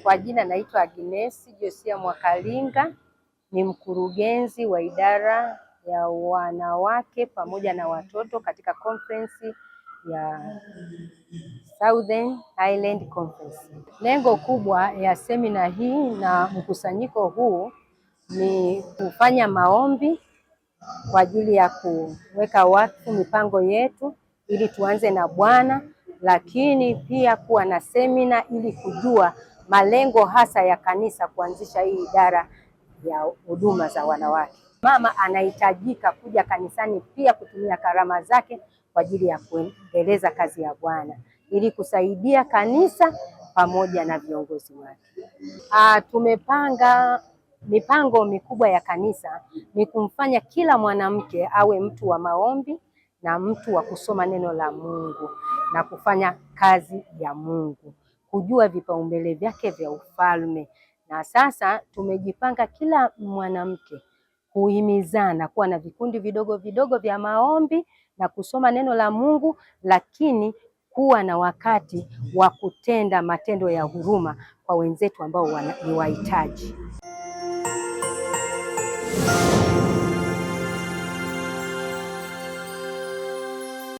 Kwa jina naitwa Agnes Josia Mwakalinga, ni mkurugenzi wa idara ya wanawake pamoja na watoto katika conference ya Southern Highland Conference. Lengo kubwa ya semina hii na mkusanyiko huu ni kufanya maombi kwa ajili ya kuweka wakfu mipango yetu ili tuanze na Bwana, lakini pia kuwa na semina ili kujua malengo hasa ya kanisa kuanzisha hii idara ya huduma za wanawake. Mama anahitajika kuja kanisani pia kutumia karama zake kwa ajili ya kuendeleza kazi ya Bwana ili kusaidia kanisa pamoja na viongozi wake. Tumepanga mipango mikubwa ya kanisa ni kumfanya kila mwanamke awe mtu wa maombi na mtu wa kusoma neno la Mungu na kufanya kazi ya Mungu, kujua vipaumbele vyake vya ufalme. Na sasa tumejipanga kila mwanamke kuhimizana kuwa na vikundi vidogo vidogo vya maombi na kusoma neno la Mungu, lakini kuwa na wakati wa kutenda matendo ya huruma kwa wenzetu ambao ni wahitaji.